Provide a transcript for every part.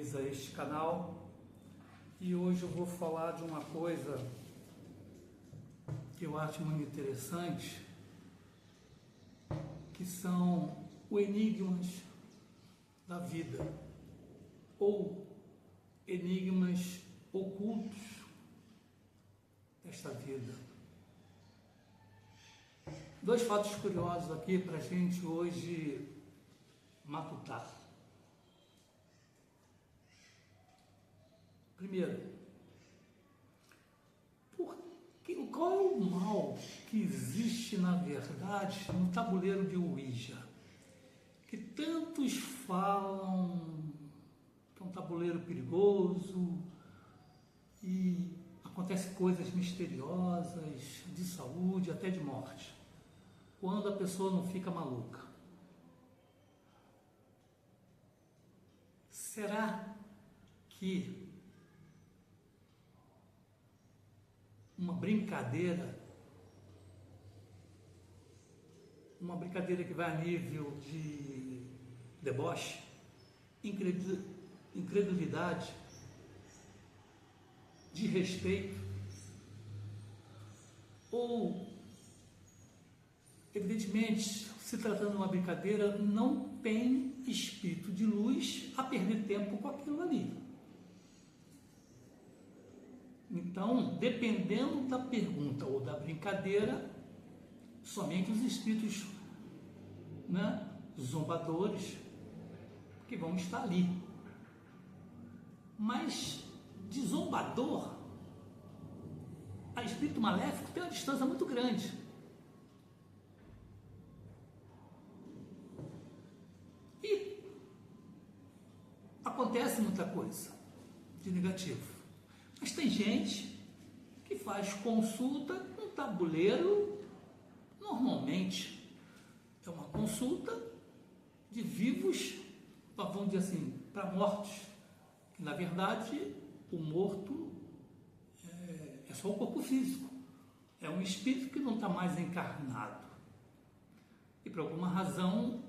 vez a este canal e hoje eu vou falar de uma coisa que eu acho muito interessante, que são os enigmas da vida ou enigmas ocultos desta vida. Dois fatos curiosos aqui para a gente hoje matutar. Primeiro, qual é o mal que existe na verdade no tabuleiro de Ouija? Que tantos falam que é um tabuleiro perigoso e acontecem coisas misteriosas de saúde, até de morte, quando a pessoa não fica maluca. Será que uma brincadeira que vai a nível de deboche, incredulidade, de respeito, ou, evidentemente, se tratando de uma brincadeira, não tem espírito de luz a perder tempo com aquilo ali? Então, dependendo da pergunta ou da brincadeira, somente os espíritos, zombadores, que vão estar ali. Mas de zombador a espírito maléfico tem uma distância muito grande. E acontece muita coisa de negativo. Mas tem gente que faz consulta com tabuleiro, normalmente é uma consulta de vivos, vamos dizer assim, para mortos. Que, na verdade, o morto é só o corpo físico, é um espírito que não está mais encarnado. E por alguma razão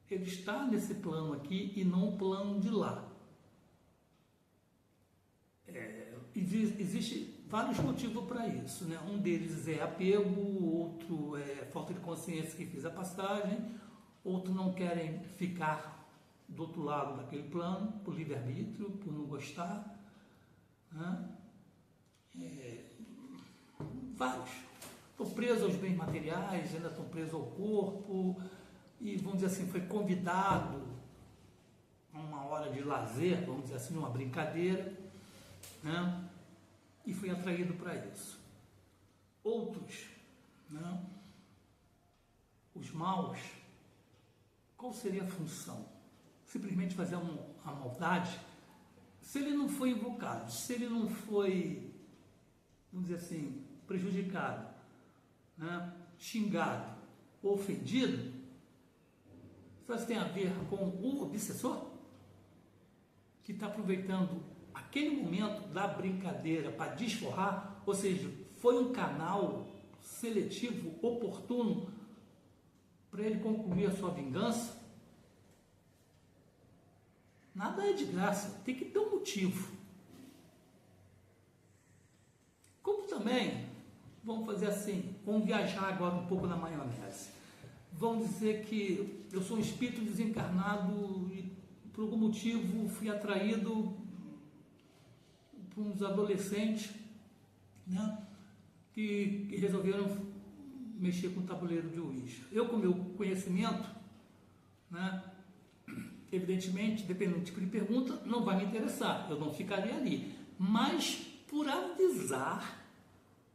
ele está nesse plano aqui e não o plano de lá. Existem vários motivos para isso, né? Um deles é apego, outro é falta de consciência que fez a passagem, outro não querem ficar do outro lado daquele plano, por livre-arbítrio, por não gostar, né? Vários. Estão presos aos bens materiais, ainda estão presos ao corpo, e vamos dizer assim, foi convidado a uma hora de lazer, vamos dizer assim, uma brincadeira, né? E foi atraído para isso. Outros, os maus, qual seria a função? Simplesmente fazer a maldade? Se ele não foi invocado, se ele não foi, vamos dizer assim, prejudicado, xingado, ofendido, isso tem a ver com o obsessor, que está aproveitando aquele momento da brincadeira para desforrar, ou seja, foi um canal seletivo, oportuno, para ele concluir a sua vingança. Nada é de graça, tem que ter um motivo. Como também, vamos fazer assim, vamos viajar agora um pouco na maionese. Vamos dizer que eu sou um espírito desencarnado e por algum motivo fui atraído por uns adolescentes, que resolveram mexer com o tabuleiro de Ouija. Eu, com meu conhecimento, evidentemente, dependendo do tipo de pergunta, não vai me interessar, eu não ficaria ali. Mas por avisar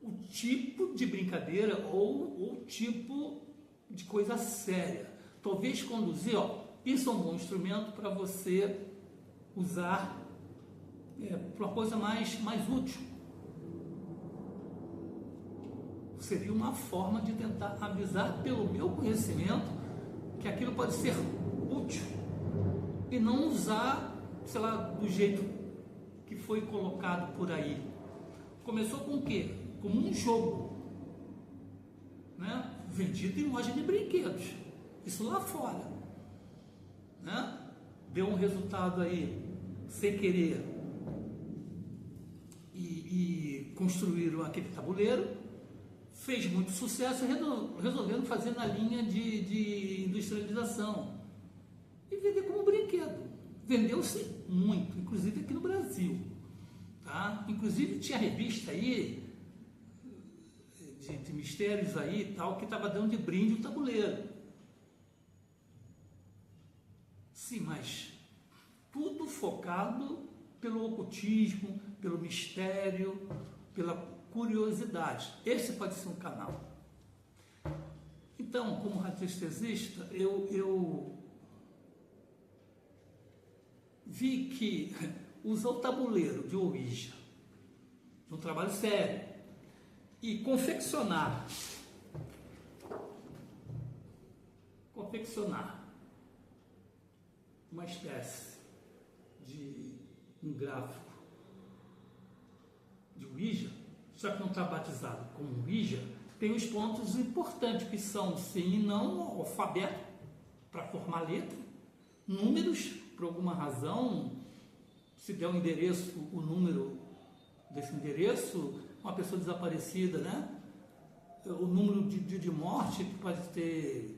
o tipo de brincadeira ou o tipo de coisa séria, talvez conduzir, isso é um bom instrumento para você usar para uma coisa mais útil. Seria uma forma de tentar avisar pelo meu conhecimento que aquilo pode ser útil e não usar, sei lá, do jeito que foi colocado por aí. Começou com o quê? Como um jogo, vendido em loja de brinquedos, isso lá fora, deu um resultado aí sem querer, e construíram aquele tabuleiro, fez muito sucesso, resolveram fazer na linha de industrialização e vender como brinquedo. Vendeu-se muito, inclusive aqui no Brasil. Tá? Inclusive tinha revista aí, de mistérios aí e tal, que estava dando de brinde o tabuleiro. Sim, mas tudo focado pelo ocultismo, pelo mistério, pela curiosidade. Esse pode ser um canal. Então, como radiestesista, eu vi que usar o tabuleiro de Ouija, um trabalho sério, e confeccionar uma espécie de um gráfico de Ouija, só que não está batizado como Ouija, tem os pontos importantes que são sim e não, alfabeto para formar letra, números, por alguma razão, se der um endereço, o número desse endereço, uma pessoa desaparecida, né? O número de morte, que pode ter,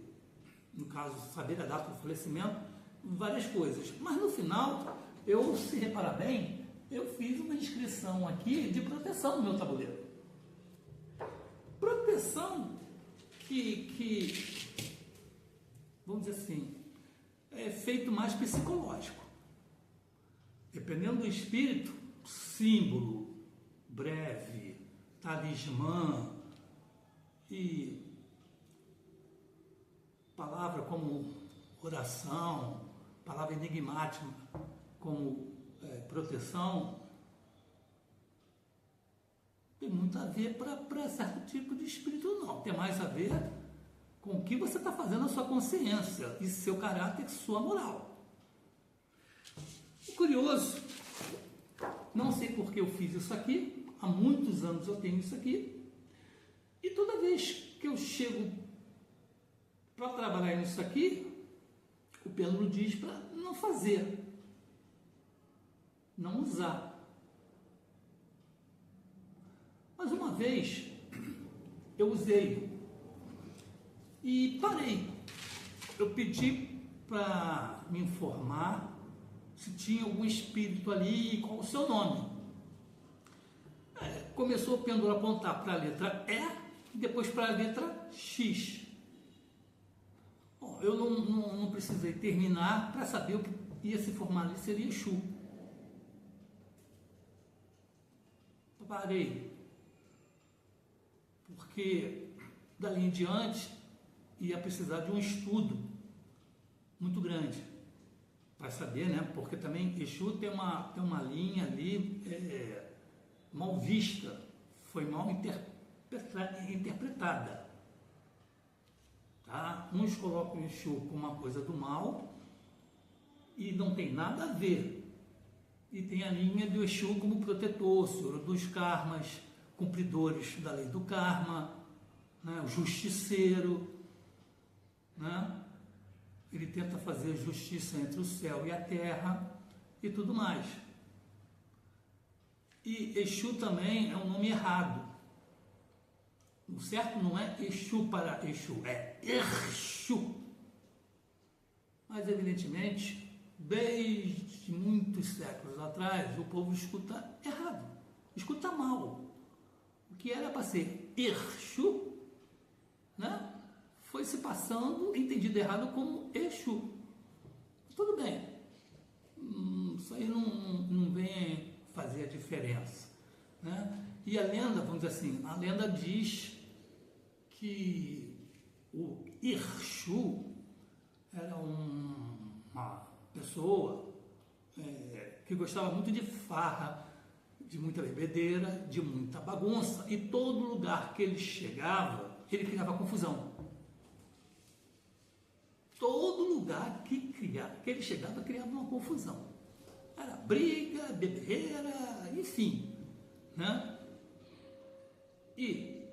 no caso, saber a data do falecimento, várias coisas. Mas no final, se reparar bem, eu fiz uma inscrição aqui de proteção no meu tabuleiro. Proteção que vamos dizer assim, é feito mais psicológico. Dependendo do espírito, símbolo, breve, talismã e palavra como oração, palavra enigmática como proteção, tem muito a ver para certo tipo de espírito, não. Tem mais a ver com o que você está fazendo na sua consciência e seu caráter, sua moral. O curioso, não sei por que eu fiz isso aqui, há muitos anos eu tenho isso aqui, e toda vez que eu chego para trabalhar nisso aqui, o pêndulo diz para não fazer, não usar. Mas uma vez eu usei e parei. Eu pedi para me informar se tinha algum espírito ali e qual o seu nome. Começou o pêndulo a apontar para a letra E e depois para a letra X. Bom, eu não precisei terminar para saber o que ia se formar ali seria Exu. Parei. Porque dali em diante ia precisar de um estudo muito grande para saber, né? Porque também Exu tem uma linha ali mal vista, foi mal interpretada. Tá? Uns colocam o Exu como uma coisa do mal e não tem nada a ver. E tem a linha do Exu como protetor, senhor dos karmas, cumpridores da lei do karma, né? O justiceiro, né? Ele tenta fazer justiça entre o céu e a terra e tudo mais. E Exu também é um nome errado. O certo não é Exu para Exu, é Exu. Mas evidentemente, desde muitos séculos atrás, o povo escuta errado, escuta mal. O que era para ser Exu, né? Foi se passando, entendido errado como Exu. Tudo bem, isso aí não vem fazer a diferença, né? E a lenda, vamos dizer assim, a lenda diz que o Exu era uma pessoa que gostava muito de farra, de muita bebedeira, de muita bagunça, e todo lugar que ele chegava, ele criava confusão. Todo lugar que ele chegava, criava uma confusão. Era briga, bebedeira, enfim, né? E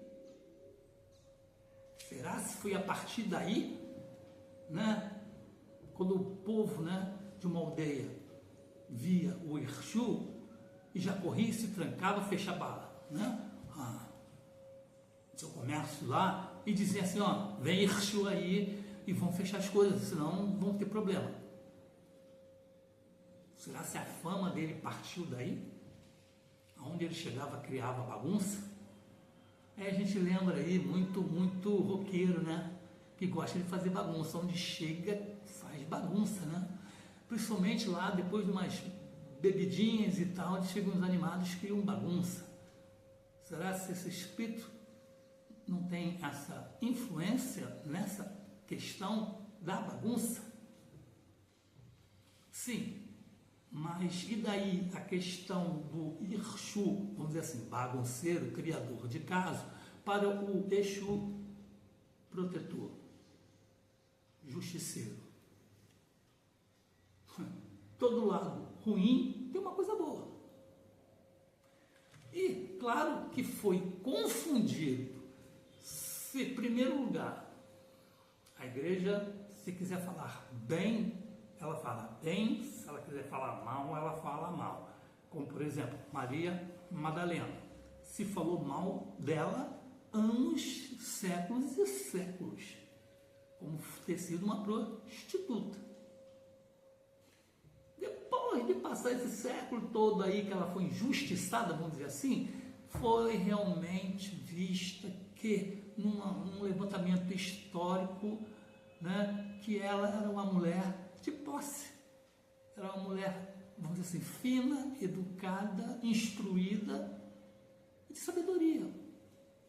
será se foi a partir daí, né, quando o povo, né, de uma aldeia via o Exu e já corria, se trancava, fechava, né? Seu comércio lá e dizia assim, ó, vem Exu aí e vão fechar as coisas, senão vão ter problema. Será se a fama dele partiu daí? Aonde ele chegava, criava bagunça? Aí a gente lembra aí, muito roqueiro, né? Que gosta de fazer bagunça. Onde chega, faz bagunça, né? Principalmente lá, depois de umas bebidinhas e tal, onde chegam os animados, criam bagunça. Será que esse espírito não tem essa influência nessa questão da bagunça? Sim, mas e daí a questão do Exu, vamos dizer assim, bagunceiro, criador de caso, para o Exu protetor, justiceiro? Todo lado ruim tem uma coisa boa. E claro que foi confundido. Se, em primeiro lugar, a igreja, se quiser falar bem, ela fala bem, se ela quiser falar mal, ela fala mal. Como, por exemplo, Maria Madalena. Se falou mal dela anos, séculos e séculos, como ter sido uma prostituta. Depois de passar esse século todo aí que ela foi injustiçada, vamos dizer assim, foi realmente vista que num levantamento histórico, né, que ela era uma mulher de posse, era uma mulher, vamos dizer assim, fina, educada, instruída e de sabedoria.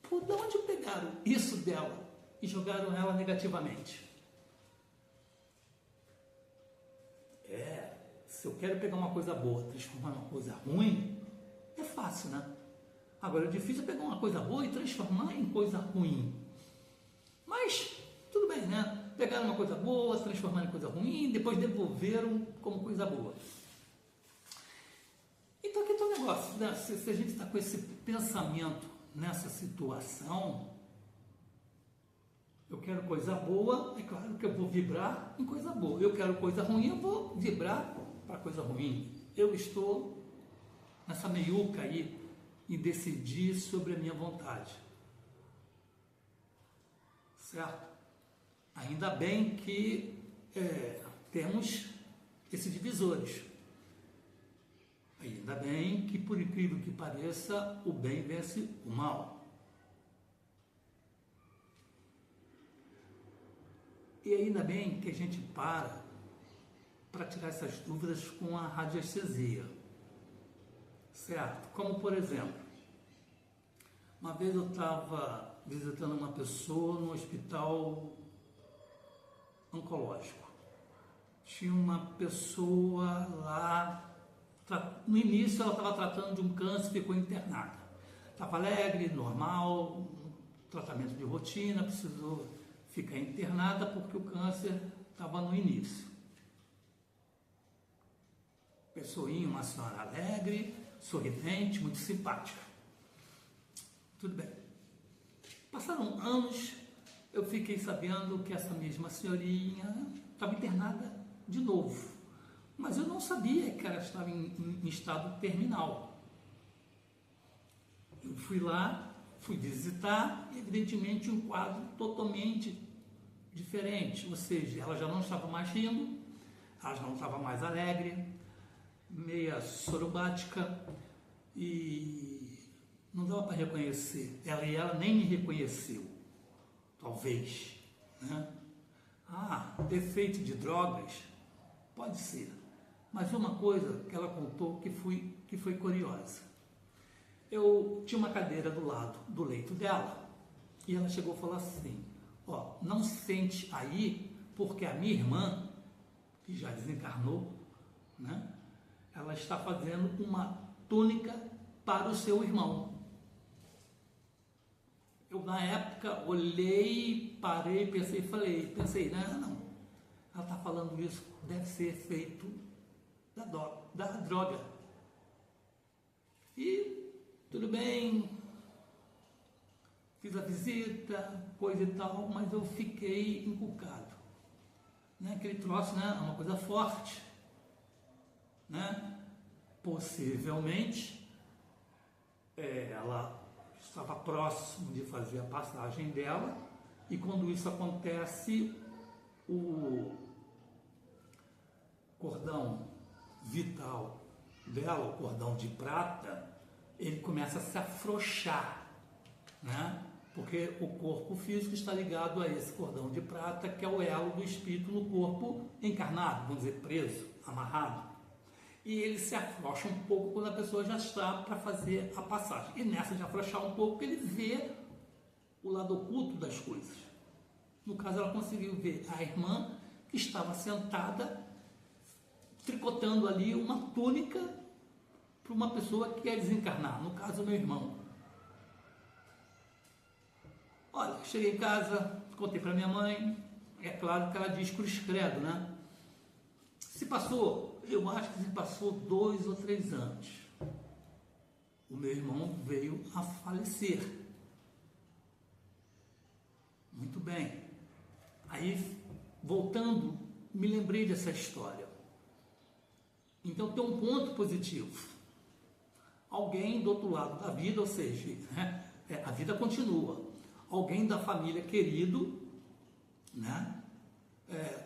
Por onde pegaram isso dela e jogaram ela negativamente? Se eu quero pegar uma coisa boa, transformar em uma coisa ruim, é fácil, né? Agora, é difícil pegar uma coisa boa e transformar em coisa ruim. Mas, tudo bem, né? Pegaram uma coisa boa, transformaram em coisa ruim, depois devolveram como coisa boa. Então, aqui está o negócio, né? Se a gente está com esse pensamento nessa situação, eu quero coisa boa, é claro que eu vou vibrar em coisa boa. Eu quero coisa ruim, eu vou vibrar para coisa ruim. Eu estou nessa meiuca aí em decidir sobre a minha vontade. Certo? Ainda bem que temos esses divisores. Ainda bem que, por incrível que pareça, o bem vence o mal. E ainda bem que a gente para tirar essas dúvidas com a radiestesia. Certo? Como, por exemplo, uma vez eu estava visitando uma pessoa no hospital oncológico. Tinha uma pessoa lá, no início ela estava tratando de um câncer e ficou internada. Estava alegre, normal, tratamento de rotina, precisou ficar internada porque o câncer estava no início. Pessoinha, uma senhora alegre, sorridente, muito simpática. Tudo bem. Passaram anos, eu fiquei sabendo que essa mesma senhorinha estava internada de novo. Mas eu não sabia que ela estava em estado terminal. Eu fui lá, fui visitar, e evidentemente um quadro totalmente diferente. Ou seja, ela já não estava mais rindo, ela já não estava mais alegre, meia sorobática, e não dava para reconhecer. Ela nem me reconheceu, talvez, né? Efeito de drogas? Pode ser. Mas uma coisa que ela contou que foi curiosa. Eu tinha uma cadeira do lado do leito dela, e ela chegou e falou assim, não sente aí, porque a minha irmã, que já desencarnou, né? Ela está fazendo uma túnica para o seu irmão. Eu, na época, olhei, parei, pensei, né? Não, ela está falando isso, deve ser efeito da droga. E, tudo bem, fiz a visita, coisa e tal, mas eu fiquei encucado. Né? Aquele troço, né? É uma coisa forte. né? Possivelmente, ela estava próximo de fazer a passagem dela, e quando isso acontece, o cordão vital dela, o cordão de prata, ele começa a se afrouxar, né? Porque o corpo físico está ligado a esse cordão de prata, que é o elo do espírito no corpo encarnado, vamos dizer, preso, amarrado. E ele se afrouxa um pouco quando a pessoa já está para fazer a passagem. E nessa de afrouxar um pouco, ele vê o lado oculto das coisas. No caso, ela conseguiu ver a irmã que estava sentada, tricotando ali uma túnica para uma pessoa que quer desencarnar, no caso, meu irmão. Olha, cheguei em casa, contei para minha mãe, é claro que ela diz cruz credo, né? Se passou, eu acho que se passou 2 ou 3 anos, o meu irmão veio a falecer. Muito bem. Aí, voltando, me lembrei dessa história. Então, tem um ponto positivo. Alguém do outro lado da vida, ou seja, né, a vida continua. Alguém da família querido, né,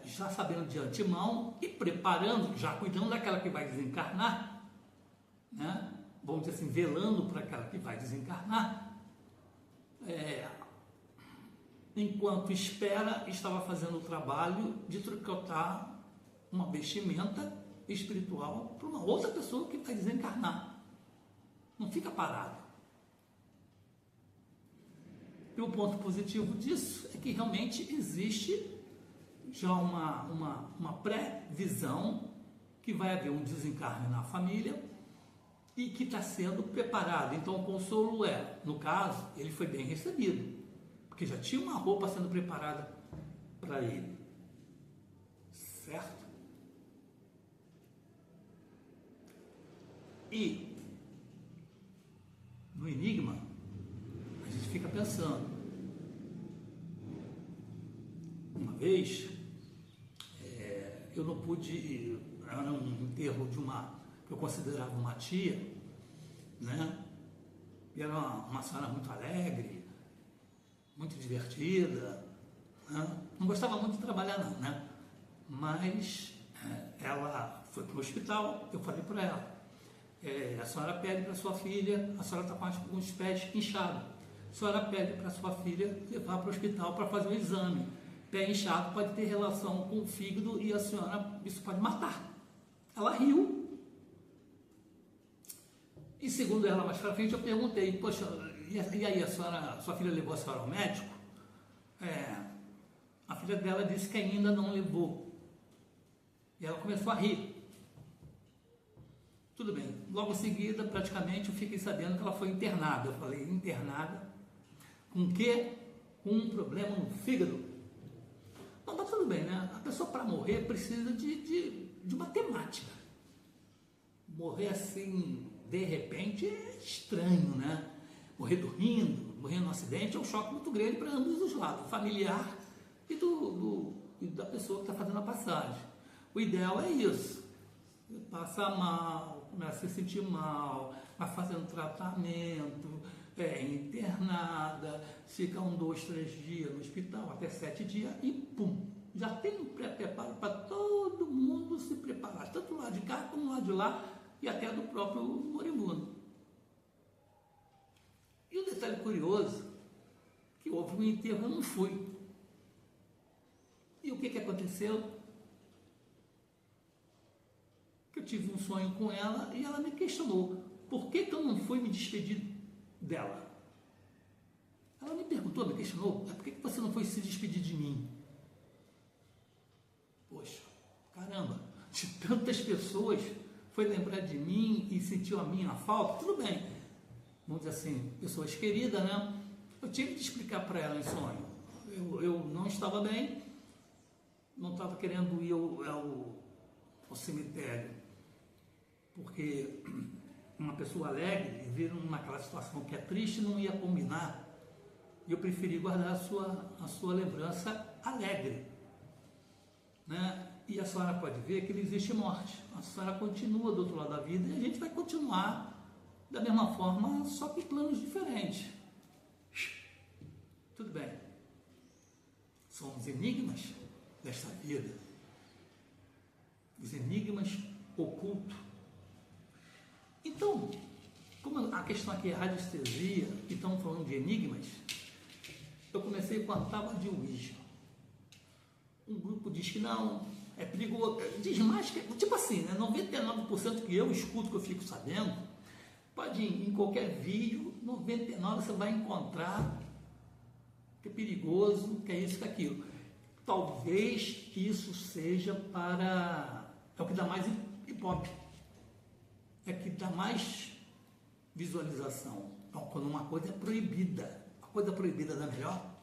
já sabendo de antemão e preparando, já cuidando daquela que vai desencarnar, né, vamos dizer assim, velando para aquela que vai desencarnar, enquanto espera, estava fazendo o trabalho de tricotar uma vestimenta espiritual para uma outra pessoa que vai desencarnar. Não fica parado. E o ponto positivo disso é que realmente existe já uma pré-visão que vai haver um desencarne na família e que está sendo preparado. Então o consolo no caso, ele foi bem recebido, porque já tinha uma roupa sendo preparada para ele. Certo? E no enigma, a gente fica pensando. Uma vez, eu não pude, era um enterro de uma, que eu considerava uma tia, né? E era uma senhora muito alegre, muito divertida, né? Não gostava muito de trabalhar não, né? Mas ela foi para o hospital, eu falei para ela, a senhora pede para sua filha, a senhora está com os pés inchados, a senhora pede para sua filha levar para o hospital para fazer um exame. Pé inchado pode ter relação com o fígado e a senhora, isso pode matar. Ela riu. E segundo ela mais para frente, eu perguntei, poxa, e aí sua filha levou a senhora ao médico? A filha dela disse que ainda não levou. E ela começou a rir. Tudo bem. Logo em seguida, praticamente, eu fiquei sabendo que ela foi internada. Eu falei, internada? Com o quê? Com um problema no fígado. Não, tá tudo bem, né? A pessoa para morrer precisa de matemática. Morrer assim, de repente, é estranho, né? Morrer dormindo, morrer num acidente é um choque muito grande para ambos os lados, familiar e da pessoa que está fazendo a passagem. O ideal é isso. Você passa mal, começa a se sentir mal, vai fazendo tratamento, internada, fica 1, 2, 3 dias no hospital, até 7 dias e pum, já tem um pré-preparo para todo mundo se preparar, tanto do lado de cá como do lado de lá e até do próprio moribundo. E o detalhe curioso, que houve um enterro, eu não fui. E o que aconteceu? Que eu tive um sonho com ela e ela me questionou, por que eu não fui me despedir dela? Ela me perguntou, me questionou, por que você não foi se despedir de mim? Poxa, caramba, de tantas pessoas foi lembrar de mim e sentiu a minha falta, tudo bem, vamos dizer assim, pessoas queridas, né? Eu tive que explicar para ela em sonho, eu não estava bem, não estava querendo ir ao cemitério, porque uma pessoa alegre vir naquela situação que é triste não ia combinar. E eu preferi guardar a sua lembrança alegre, né? E a senhora pode ver que não existe morte. A senhora continua do outro lado da vida e a gente vai continuar da mesma forma, só que em planos diferentes. Tudo bem. Somos enigmas desta vida. Os enigmas ocultos. Então, como a questão aqui é radiestesia e estamos falando de enigmas, eu comecei com a tábua de Ouija. Um grupo diz que não, é perigoso, diz mais que, tipo assim, né, 99% que eu escuto, que eu fico sabendo, pode ir em qualquer vídeo, 99% você vai encontrar que é perigoso, que é isso, que é aquilo. Talvez isso seja para, é o que dá mais ibope, é o que dá mais visualização. Então, quando uma coisa é proibida, a coisa proibida dá melhor.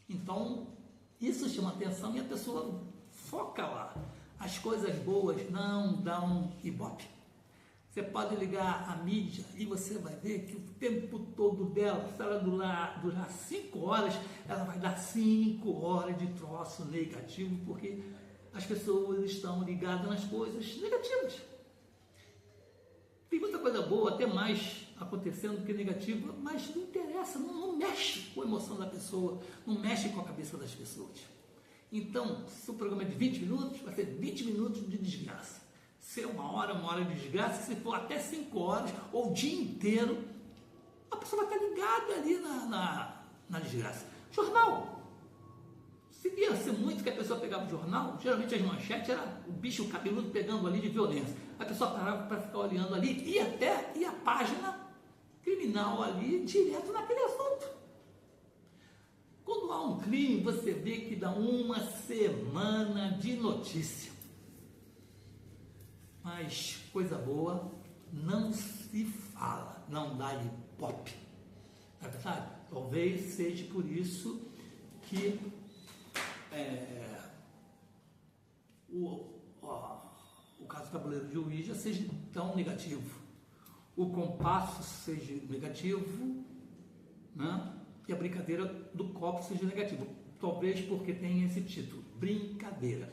Então, isso chama atenção e a pessoa foca lá. As coisas boas não dão ibope. Você pode ligar a mídia e você vai ver que o tempo todo dela, se ela durar 5 horas, ela vai dar 5 horas de troço negativo, porque as pessoas estão ligadas nas coisas negativas. Tem muita coisa boa, até mais acontecendo do que negativa, mas não interessa, não mexe com a emoção da pessoa, não mexe com a cabeça das pessoas. Então, se o programa é de 20 minutos, vai ser 20 minutos de desgraça. Se é uma hora de desgraça, se for até 5 horas, ou o dia inteiro, a pessoa vai estar ligada ali na desgraça. Jornal. Se via ser muito que a pessoa pegava o jornal, geralmente as manchetes era o bicho cabeludo pegando ali de violência. A pessoa parava para ficar olhando ali e até a página criminal ali direto naquele assunto. Quando há um crime, você vê que dá uma semana de notícia. Mas coisa boa não se fala, não dá ibope. Não é verdade? Talvez seja por isso que o caso do tabuleiro de Ouija seja tão negativo, o compasso seja negativo, né? E a brincadeira do copo seja negativa, talvez porque tem esse título, brincadeira.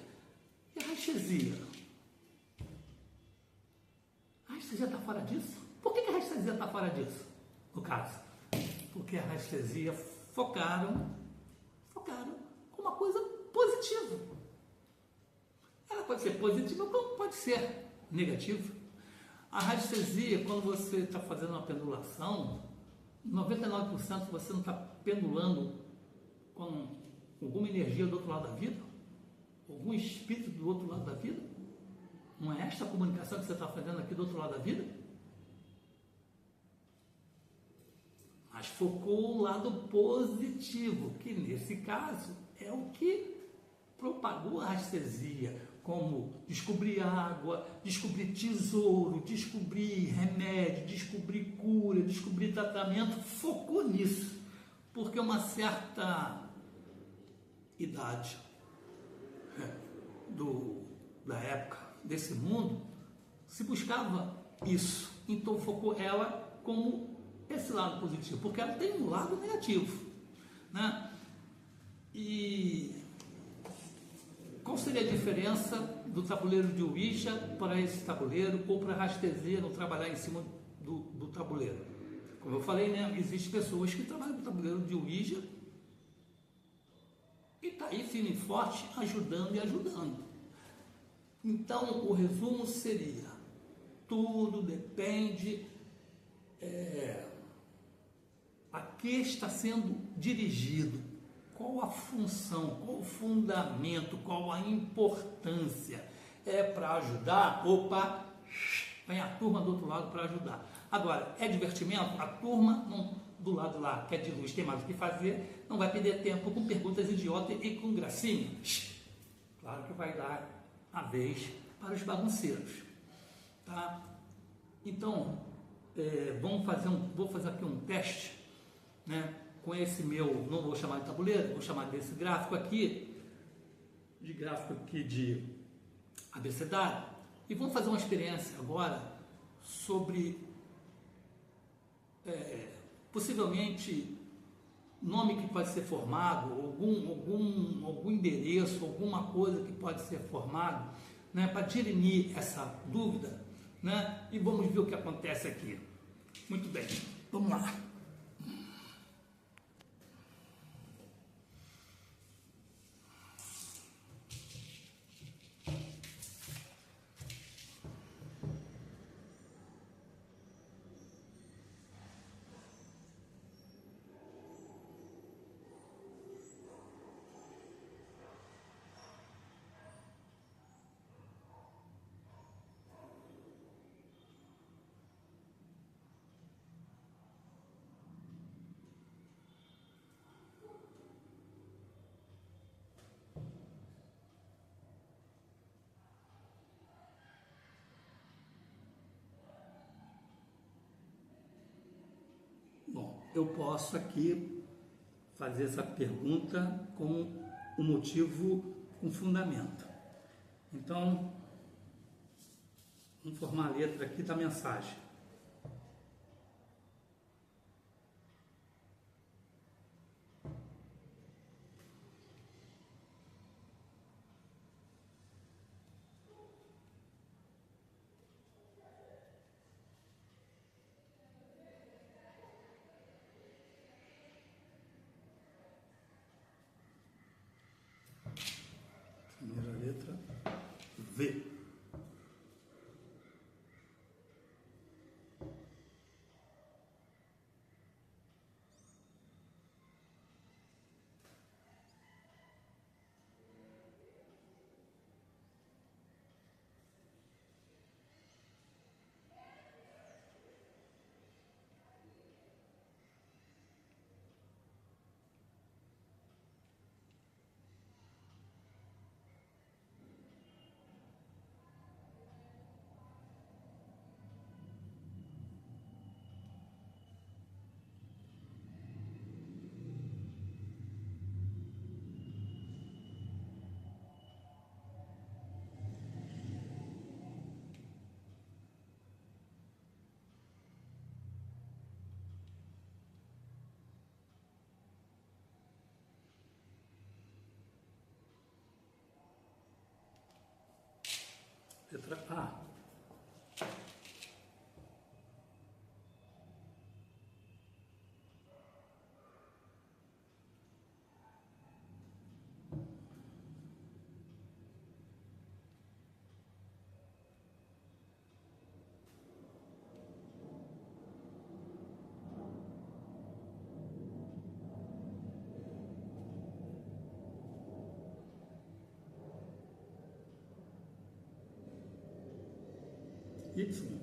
E a rastresia? A rastresia está fora disso? Por que a rastresia está fora disso, no caso? Porque a rastresia focaram com uma coisa positiva. Ela pode ser positiva, como pode ser negativa. A rastresia, quando você está fazendo uma pendulação, 99% você não está pendulando com alguma energia do outro lado da vida, algum espírito do outro lado da vida. Não é esta a comunicação que você está fazendo aqui do outro lado da vida? Mas focou o lado positivo, que nesse caso é o que propagou a rastresia, como descobrir água, descobrir tesouro, descobrir remédio, descobrir cura, descobrir tratamento, focou nisso, porque uma certa idade da época, desse mundo, se buscava isso, então focou ela como esse lado positivo, porque ela tem um lado negativo, né? E qual seria a diferença do tabuleiro de Ouija para esse tabuleiro ou para a rastresia não trabalhar em cima do tabuleiro? Como eu falei, né, existem pessoas que trabalham com o tabuleiro de Ouija e está aí firme e forte, ajudando e ajudando. Então, o resumo seria, tudo depende a que está sendo dirigido. Qual a função, qual o fundamento, qual a importância? É para ajudar? Opa, vem a turma do outro lado para ajudar. Agora, é divertimento? A turma do lado lá, que é de luz, tem mais o que fazer, não vai perder tempo com perguntas idiotas e com gracinhas. Claro que vai dar a vez para os bagunceiros. Tá? Então, vou fazer aqui um teste, né? Com esse meu, não vou chamar de tabuleiro, vou chamar desse gráfico aqui, de abecedário, e vamos fazer uma experiência agora sobre, possivelmente, nome que pode ser formado, algum endereço, alguma coisa que pode ser formado, né, para dirimir essa dúvida, né? E vamos ver o que acontece aqui. Muito bem, vamos lá. Bom, eu posso aqui fazer essa pergunta com um motivo, um fundamento. Então, vamos formar a letra aqui da mensagem. Primeira letra, V. Letra A. Y.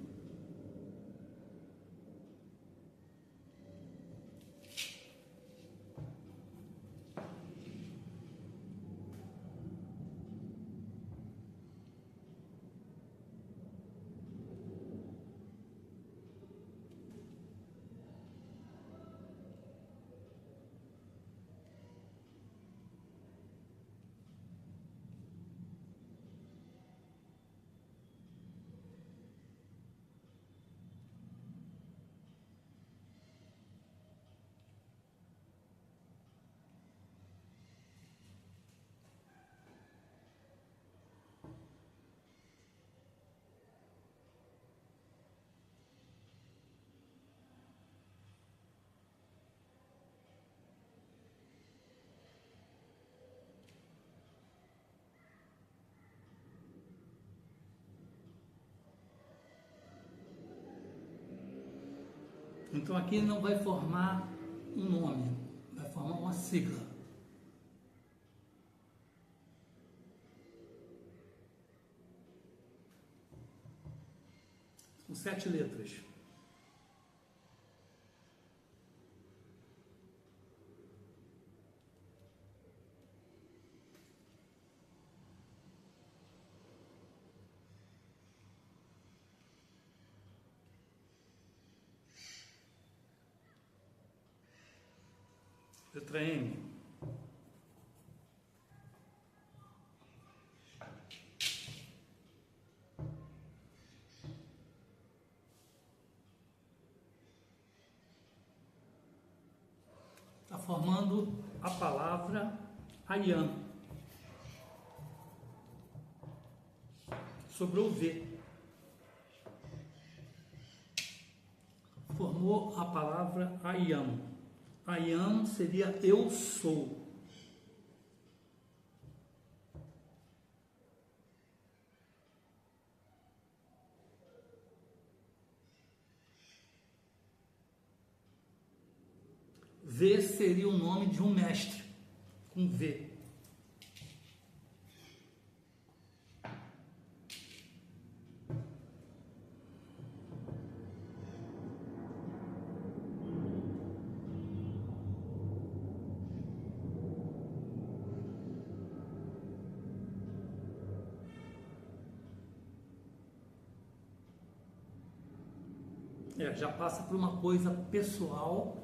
Então aqui não vai formar um nome, vai formar uma sigla. São 7 letras. Letra M. está formando a palavra Ayam. Sobrou V. Formou a palavra Ayam. Ayam seria eu sou. V seria o nome de um mestre, com V. Já passa por uma coisa pessoal.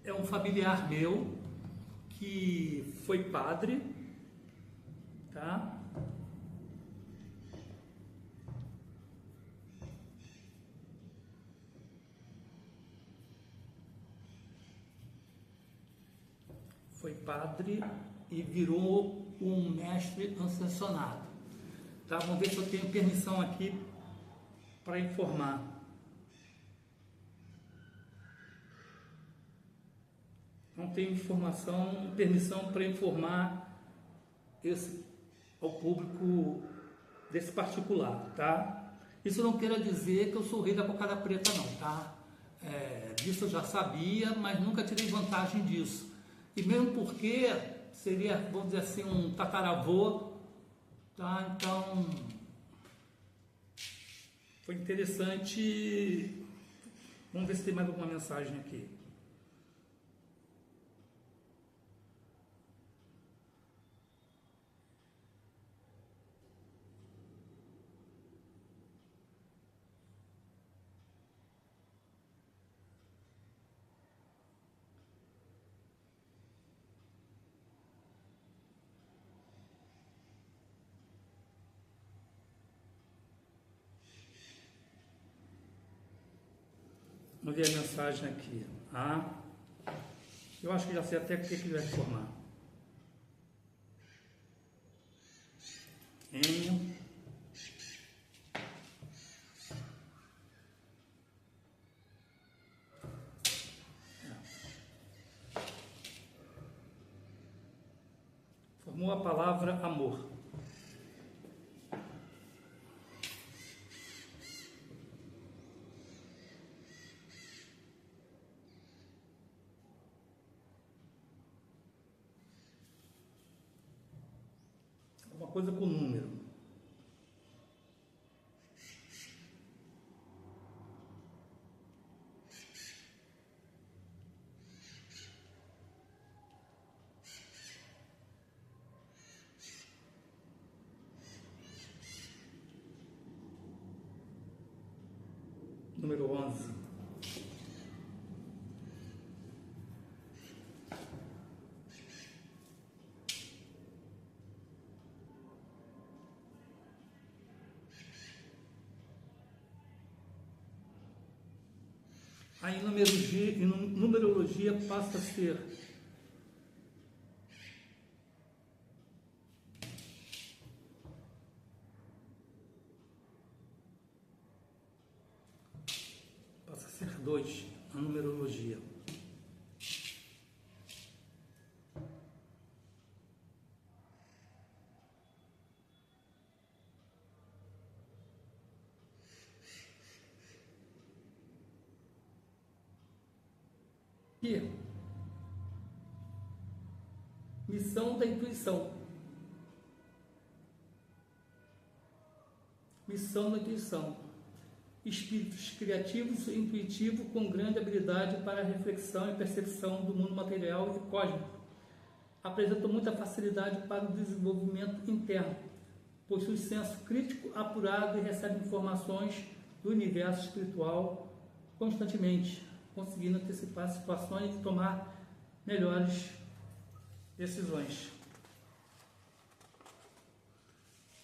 É um familiar meu que foi padre, tá? Foi padre e virou um mestre ascensionado. Tá? Vamos ver se eu tenho permissão aqui para informar. Não tenho permissão para informar ao público desse particular, tá? Isso não quer dizer que eu sou o rei da cocada preta, não, tá? Disso eu já sabia, mas nunca tirei vantagem disso. E mesmo porque seria, vamos dizer assim, um tataravô, tá? Então, foi interessante. Vamos ver se tem mais alguma mensagem aqui. Vamos ver a mensagem aqui. Eu acho que já sei até o que ele vai formar. M. Formou a palavra amor. Coisa com número. Número 11. Aí numerologia passa a ser dois, a numerologia. E missão da intuição. Missão da intuição. Espíritos criativos e intuitivos com grande habilidade para a reflexão e percepção do mundo material e cósmico. Apresentam muita facilidade para o desenvolvimento interno. Possui senso crítico apurado e recebe informações do universo espiritual constantemente, conseguindo antecipar situações e tomar melhores decisões.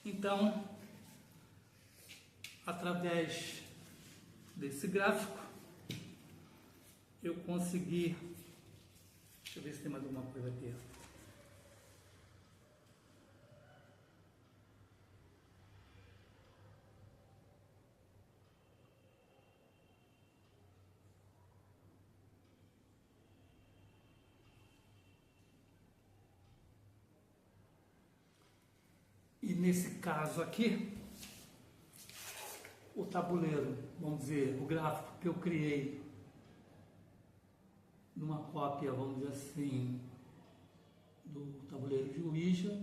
Então, através desse gráfico, eu consegui... Deixa eu ver se tem mais alguma coisa aqui. E nesse caso aqui, o tabuleiro, vamos dizer, o gráfico que eu criei numa cópia, vamos dizer assim, do tabuleiro de Ouija,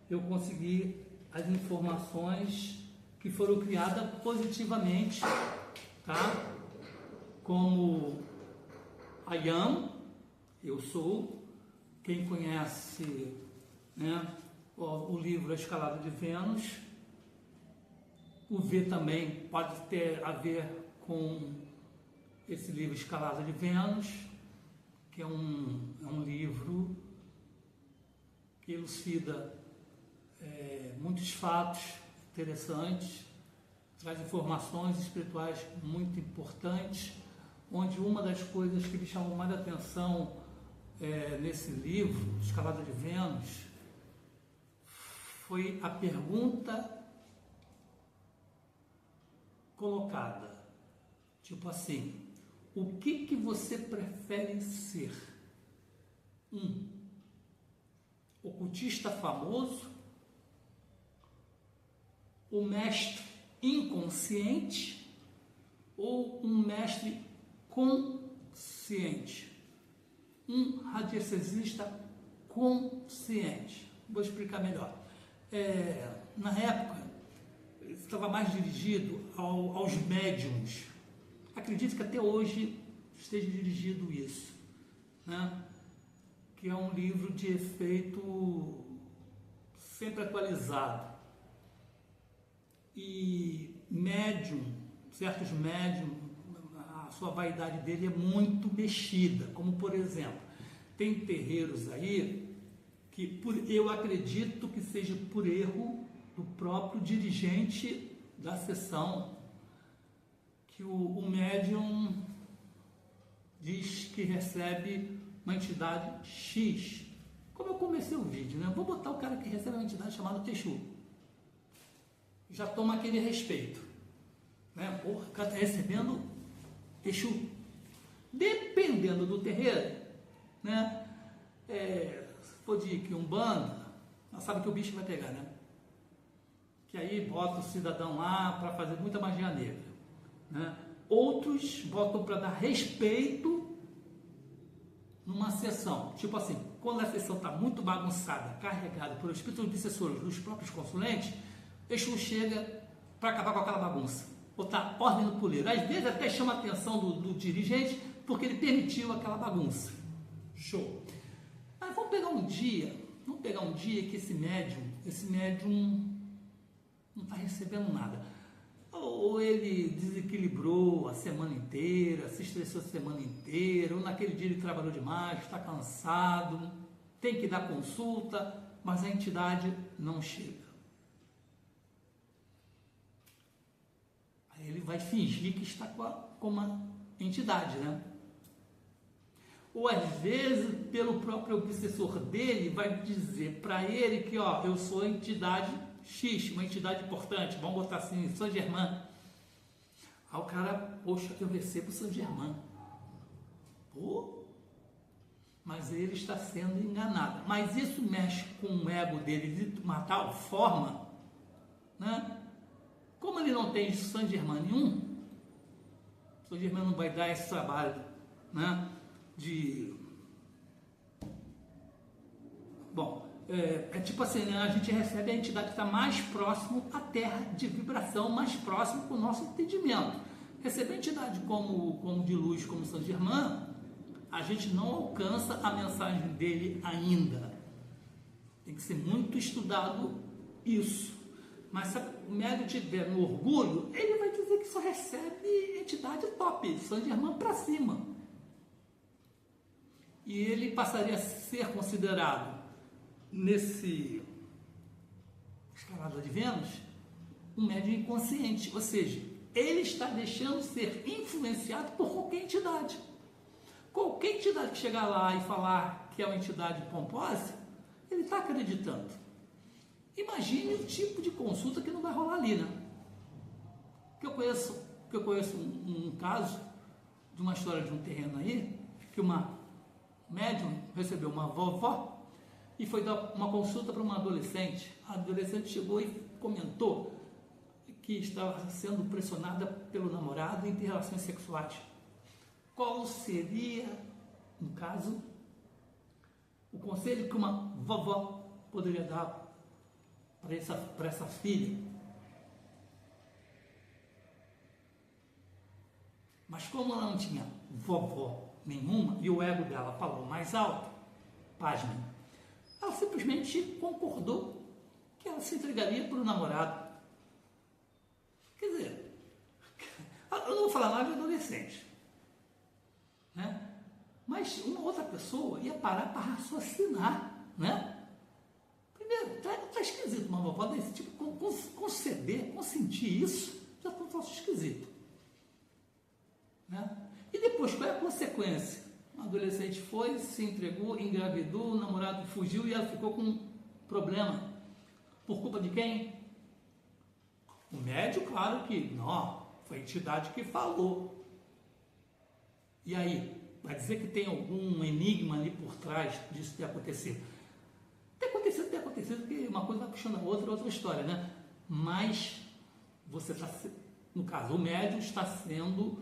eu consegui as informações que foram criadas positivamente, tá? Como I am, eu sou, quem conhece, né, o livro A Escalada de Vênus, o V também pode ter a ver com esse livro Escalada de Vênus, que é um livro que elucida muitos fatos interessantes, traz informações espirituais muito importantes, onde uma das coisas que me chamou mais a atenção nesse livro, Escalada de Vênus, foi a pergunta colocada, tipo assim: o que você prefere ser? Ocultista famoso, o mestre inconsciente ou um mestre consciente? Um radiestesista consciente. Vou explicar melhor. Na época, estava mais dirigido aos médiums. Acredito que até hoje esteja dirigido isso, né? Que é um livro de efeito sempre atualizado. E médium, certos médiums, a sua vaidade dele é muito mexida, como por exemplo, tem terreiros aí que eu acredito que seja por erro do próprio dirigente da sessão, que o médium diz que recebe uma entidade X. Como eu comecei o vídeo, né? Vou botar o cara que recebe uma entidade chamada Exu. Já toma aquele respeito, né? Porra, o cara está recebendo Exu. Dependendo do terreiro, né? Se for de Quiumbanda, sabe que o bicho vai pegar, né? Que aí bota o cidadão lá para fazer muita magia negra, né? Outros botam para dar respeito numa sessão, tipo assim, quando a sessão está muito bagunçada, carregada por espíritos obsessores dos próprios consulentes, Exu chega para acabar com aquela bagunça, botar ordem no puleiro. Às vezes até chama a atenção do dirigente porque ele permitiu aquela bagunça. Show. Mas vamos pegar um dia que esse médium não está recebendo nada. Ou ele desequilibrou a semana inteira, se estressou a semana inteira, ou naquele dia ele trabalhou demais, está cansado, tem que dar consulta, mas a entidade não chega. Aí ele vai fingir que está com uma entidade, né? Ou às vezes, pelo próprio obsessor dele, vai dizer para ele que, eu sou a entidade X, uma entidade importante, vamos botar assim, Saint Germain. Aí o cara, poxa, eu recebo Saint Germain. Pô, mas ele está sendo enganado. Mas isso mexe com o ego dele de uma tal forma, né? Como ele não tem Saint Germain nenhum, Saint Germain não vai dar esse trabalho, né? Tipo assim, né? A gente recebe a entidade que está mais próximo à Terra, de vibração, mais próximo com o nosso entendimento. Receber a entidade como de luz, como Saint Germain, a gente não alcança a mensagem dele ainda. Tem que ser muito estudado isso. Mas se o médium tiver no orgulho, ele vai dizer que só recebe entidade top, Saint Germain para cima. E ele passaria a ser considerado nesse escalado de Vênus, um médium inconsciente, ou seja, ele está deixando ser influenciado por qualquer entidade. Qualquer entidade que chegar lá e falar que é uma entidade pomposa, ele está acreditando. Imagine o tipo de consulta que não vai rolar ali, né? Que eu conheço um caso de uma história de um terreno aí, que uma médium recebeu uma vovó e foi dar uma consulta para uma adolescente. A adolescente chegou e comentou que estava sendo pressionada pelo namorado em ter relações sexuais. Qual seria, no caso, o conselho que uma vovó poderia dar para essa filha? Mas como ela não tinha vovó nenhuma e o ego dela falou mais alto, pasmem, ela simplesmente concordou que ela se entregaria para o namorado. Quer dizer, eu não vou falar nada de adolescente, né? Mas uma outra pessoa ia parar para raciocinar, né? Primeiro, tá esquisito uma vovó desse tipo, conceder, consentir isso, já está um troço esquisito, né? E depois, qual é a consequência? A adolescente foi, se entregou, engravidou, o namorado fugiu e ela ficou com um problema. Por culpa de quem? O médium, claro que não, foi a entidade que falou. E aí, vai dizer que tem algum enigma ali por trás disso ter acontecido? Ter acontecido, porque uma coisa vai puxando a outra, outra história, né? Mas você está, no caso, o médium está sendo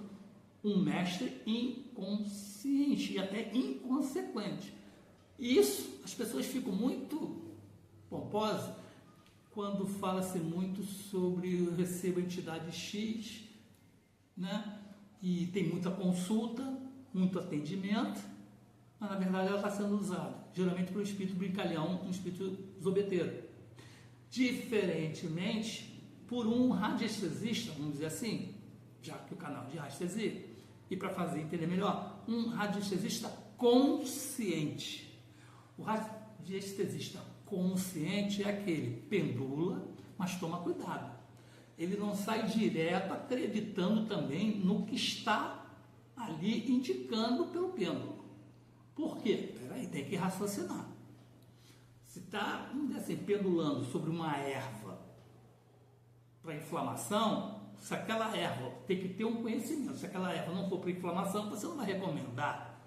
um mestre inconsciente e até inconsequente. E isso, as pessoas ficam muito pomposas quando fala-se muito sobre eu recebo a entidade X, né? E tem muita consulta, muito atendimento, mas na verdade ela está sendo usada, geralmente pelo espírito brincalhão, um espírito zobeteiro. Diferentemente, por um radiestesista, vamos dizer assim, já que o canal de radiestesia, e para fazer entender melhor, um radiestesista consciente. O radiestesista consciente é aquele pendula, mas toma cuidado. Ele não sai direto acreditando também no que está ali indicando pelo pêndulo. Por quê? Peraí, tem que raciocinar. Se está, vamos dizer assim, pendulando sobre uma erva para inflamação, se aquela erva tem que ter um conhecimento, se aquela erva não for para inflamação, você não vai recomendar.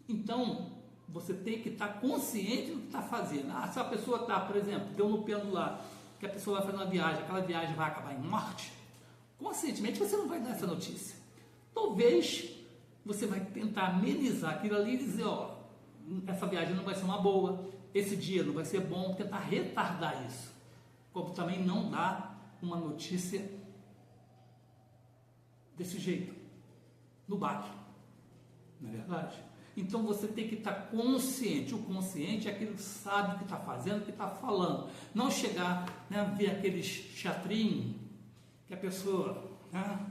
Então, você tem que estar consciente do que está fazendo. Se a pessoa está, por exemplo, deu no pêndulo lá, que a pessoa vai fazer uma viagem, aquela viagem vai acabar em morte, conscientemente você não vai dar essa notícia. Talvez você vai tentar amenizar aquilo ali e dizer, ó, essa viagem não vai ser uma boa, esse dia não vai ser bom, tentar retardar isso. Como também não dá uma notícia desse jeito, no baque, não é verdade? Então você tem que estar consciente. O consciente é aquele que sabe o que está fazendo, o que está falando. Não chegar, né, ver aqueles teatrinhos que a pessoa, né,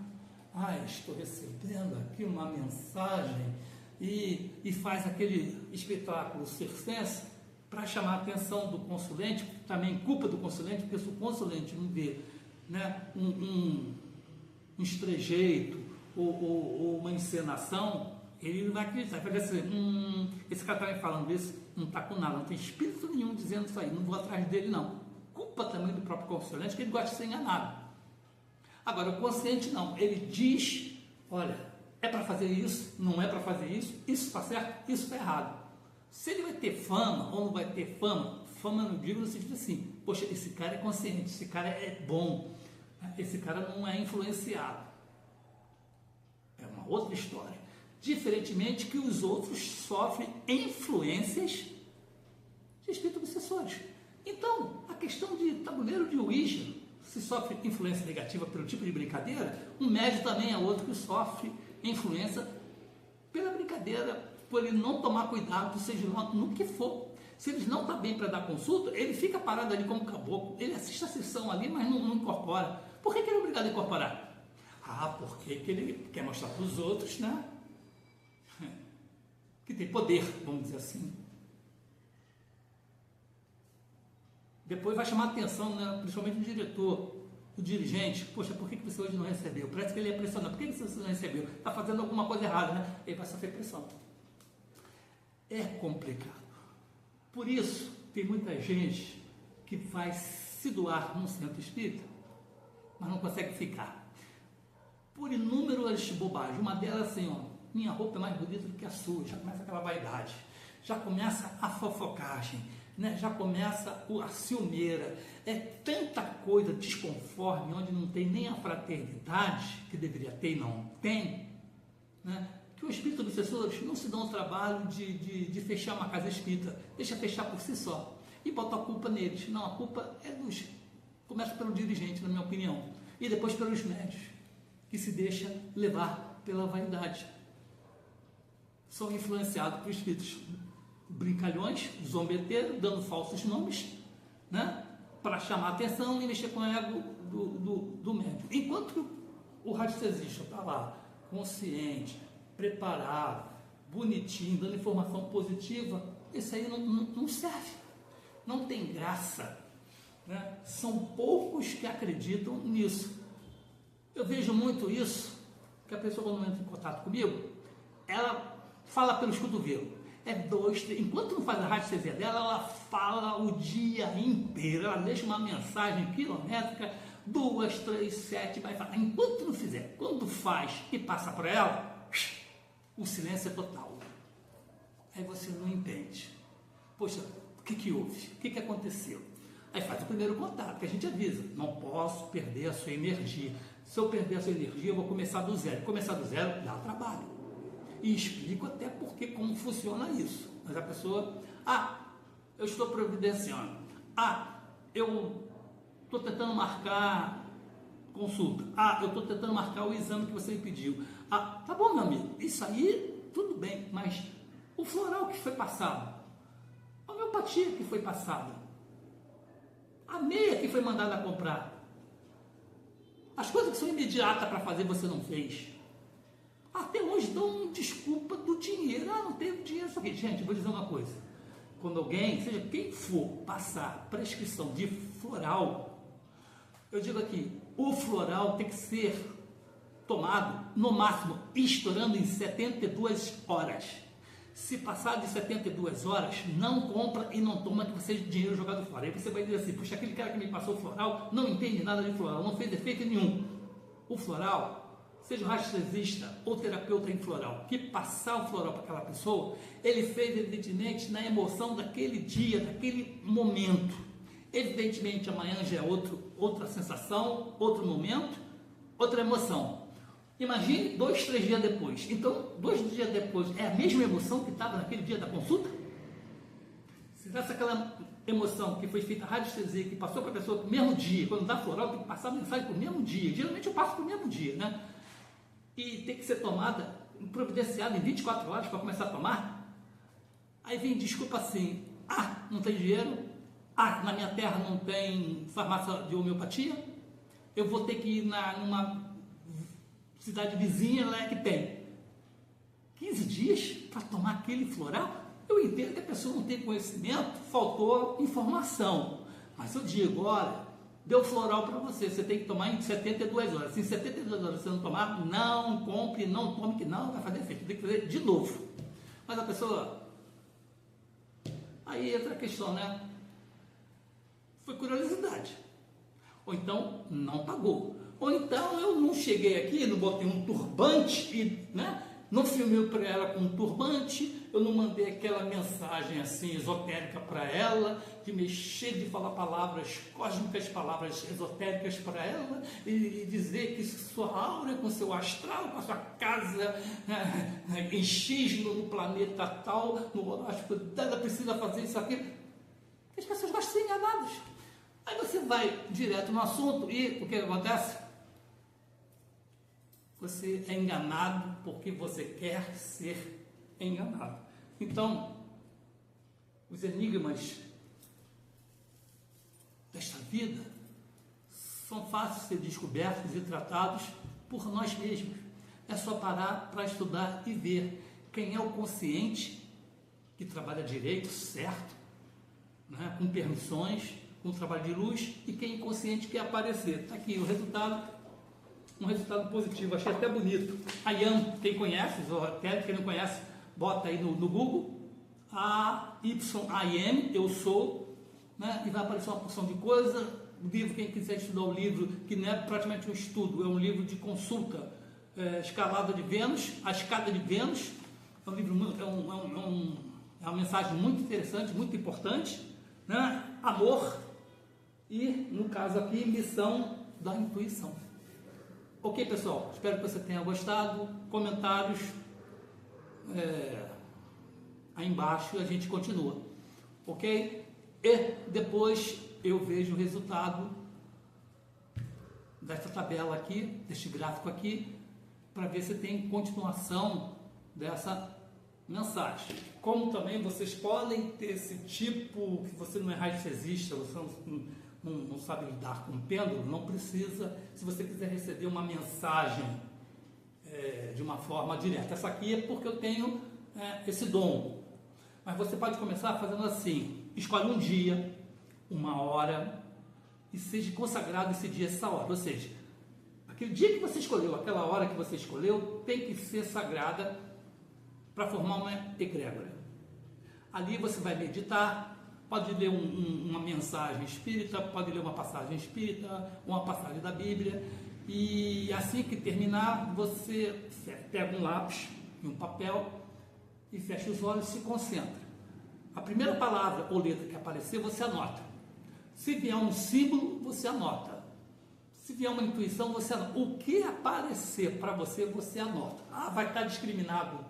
estou recebendo aqui uma mensagem e faz aquele espetáculo circense para chamar a atenção do consulente, também culpa do consulente, porque se o consulente não vê, né, um estrejeito ou uma encenação, ele não vai acreditar, vai dizer assim, esse cara está me falando isso, não está com nada, não tem espírito nenhum dizendo isso aí, não vou atrás dele não. Culpa também do próprio consulente, que ele gosta de ser enganado. Agora, o consciente não, ele diz, olha, é para fazer isso, não é para fazer isso está certo, isso está errado. Se ele vai ter fama ou não vai ter fama, fama eu digo no sentido assim, poxa, esse cara é consciente, esse cara é bom, esse cara não é influenciado. É uma outra história. Diferentemente que os outros sofrem influências de espíritos obsessores. Então, a questão de tabuleiro de Ouija, se sofre influência negativa pelo tipo de brincadeira, um médium também é outro que sofre influência pela brincadeira, por ele não tomar cuidado, seja no que for. Se ele não está bem para dar consulta, ele fica parado ali como caboclo, ele assiste a sessão ali, mas não incorpora. Por que ele é obrigado a incorporar? Porque ele quer mostrar para os outros, né, que tem poder, vamos dizer assim. Depois vai chamar atenção, né, principalmente o diretor, o dirigente. Poxa, por que você hoje não recebeu? Parece que ele é pressionado. Por que você não recebeu? Está fazendo alguma coisa errada, né? Ele vai sofrer pressão. É complicado. Por isso, tem muita gente que vai se doar num centro espírita, mas não consegue ficar. Por inúmeras bobagens. Uma delas assim, ó, minha roupa é mais bonita do que a sua. Já começa aquela vaidade. Já começa a fofocagem, né? Já começa a ciumeira. É tanta coisa desconforme, onde não tem nem a fraternidade, que deveria ter e não tem, né? Que os espíritos obsessores não se dão o trabalho de fechar uma casa espírita, deixa fechar por si só e bota a culpa neles. Não, a culpa é dos... Começa pelo dirigente, na minha opinião, e depois pelos médios, que se deixa levar pela vaidade. São influenciados por espíritos brincalhões, zombeteiros, dando falsos nomes, né? Para chamar a atenção e mexer com o ego do médium. Enquanto o radiestesista está lá, consciente, preparado, bonitinho, dando informação positiva, isso aí não serve, não tem graça, né? São poucos que acreditam nisso. Eu vejo muito isso, que a pessoa quando entra em contato comigo, ela fala pelos cotovelos, é 2, 3, enquanto não faz a radiestesia dela, ela fala o dia inteiro, ela deixa uma mensagem quilométrica, 2, 3, 7, vai falar, enquanto não fizer, quando faz e passa para ela, o silêncio é total. Aí você não entende. Poxa, o que houve? O que aconteceu? Aí faz o primeiro contato, que a gente avisa. Não posso perder a sua energia. Se eu perder a sua energia, eu vou começar do zero. Começar do zero dá trabalho. E explico até porque, como funciona isso. Mas a pessoa, eu estou providenciando. Eu estou tentando marcar consulta. Eu estou tentando marcar o exame que você me pediu. Tá bom, meu amigo, isso aí tudo bem, mas o floral que foi passado, a homeopatia que foi passada, a meia que foi mandada a comprar, as coisas que são imediatas para fazer você não fez. Até hoje dão desculpa do dinheiro. Não teve dinheiro. Só que, gente, vou dizer uma coisa. Quando alguém, seja quem for, passar prescrição de floral, eu digo aqui, o floral tem que ser tomado, no máximo, estourando em 72 horas. Se passar de 72 horas, não compra e não toma, que você tem dinheiro jogado fora. Aí você vai dizer assim, puxa, aquele cara que me passou o floral não entende nada de floral, não fez efeito nenhum. O floral, seja radiestesista ou terapeuta em floral, que passar o floral para aquela pessoa, ele fez evidentemente na emoção daquele dia, daquele momento. Evidentemente amanhã já é outra sensação, outro momento, outra emoção. Imagine 2, 3 dias depois. Então, 2 dias depois, é a mesma emoção que estava naquele dia da consulta? Se essa aquela emoção que foi feita a radiestesia, que passou para a pessoa no mesmo dia, quando dá floral, tem que passar a mensagem para o mesmo dia. Geralmente eu passo para o mesmo dia, né? E tem que ser tomada, providenciada em 24 horas para começar a tomar. Aí vem desculpa assim, não tem dinheiro, na minha terra não tem farmácia de homeopatia, eu vou ter que ir numa cidade vizinha, lá é que tem. 15 dias para tomar aquele floral? Eu entendo que a pessoa não tem conhecimento, faltou informação. Mas eu digo, olha, deu floral para você, você tem que tomar em 72 horas. Se em 72 horas você não tomar, não compre, não tome, que não vai fazer efeito. Tem que fazer de novo. Mas a pessoa... Aí entra a questão, né? Foi curiosidade. Ou então, não pagou. Ou então, eu não cheguei aqui, não botei um turbante, e, né? Não filmei para ela com um turbante, eu não mandei aquela mensagem assim esotérica para ela, de mexer, de falar palavras cósmicas, palavras esotéricas para ela, e dizer que sua aura, com seu astral, com a sua casa em X no planeta tal, no horóscopo dela, precisa fazer isso aqui. As pessoas gostam de ser enganadas. Aí você vai direto no assunto e o que acontece? Você é enganado porque você quer ser enganado. Então, os enigmas desta vida são fáceis de ser descobertos e tratados por nós mesmos. É só parar para estudar e ver quem é o consciente que trabalha direito, certo, né, com permissões, com o trabalho de luz, e quem é inconsciente quer aparecer. Está aqui o resultado, um resultado positivo, achei até bonito. A Yam, quem conhece, ou até quem não conhece, bota aí no Google, A-Y-A-M, eu sou, né? E vai aparecer uma porção de coisa. O livro, quem quiser estudar o livro, que não é praticamente um estudo, é um livro de consulta, escalada de Vênus, a escada de Vênus, é um livro, é uma mensagem muito interessante, muito importante, né? Amor e, no caso aqui, missão da intuição. Ok, pessoal? Espero que você tenha gostado. Comentários aí embaixo e a gente continua. Ok? E depois eu vejo o resultado dessa tabela aqui, deste gráfico aqui, para ver se tem continuação dessa mensagem. Como também vocês podem ter esse tipo, que você não é radiestesista, você não sabe lidar com pêndulo, não precisa, se você quiser receber uma mensagem de uma forma direta. Essa aqui é porque eu tenho esse dom. Mas você pode começar fazendo assim: escolhe um dia, uma hora, e seja consagrado esse dia, essa hora. Ou seja, aquele dia que você escolheu, aquela hora que você escolheu, tem que ser sagrada para formar uma egrégora. Ali você vai meditar, pode ler uma mensagem espírita, pode ler uma passagem espírita, uma passagem da Bíblia, e assim que terminar, você pega um lápis e um papel e fecha os olhos e se concentra. A primeira palavra ou letra que aparecer, você anota. Se vier um símbolo, você anota. Se vier uma intuição, você anota. O que aparecer para você, você anota. Vai estar discriminado,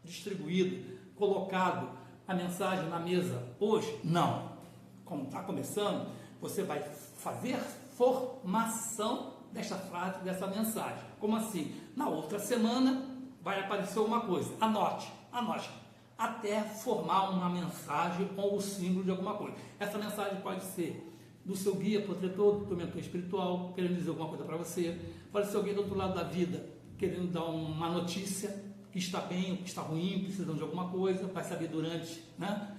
distribuído, colocado a mensagem na mesa hoje? Não. Como está começando, você vai fazer formação desta frase, dessa mensagem. Como assim? Na outra semana vai aparecer uma coisa. Anote. Até formar uma mensagem ou o símbolo de alguma coisa. Essa mensagem pode ser do seu guia protetor, do teu mentor espiritual, querendo dizer alguma coisa para você. Pode ser alguém do outro lado da vida, querendo dar uma notícia, que está bem ou que está ruim, precisando de alguma coisa, vai saber durante, né?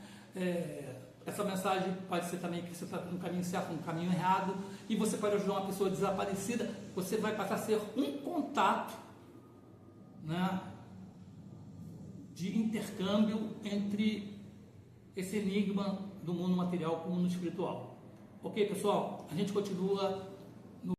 Essa mensagem pode ser também que você está no caminho certo, no caminho errado, e você pode ajudar uma pessoa desaparecida. Você vai passar a ser um contato, né, de intercâmbio entre esse enigma do mundo material com o mundo espiritual. Ok, pessoal? A gente continua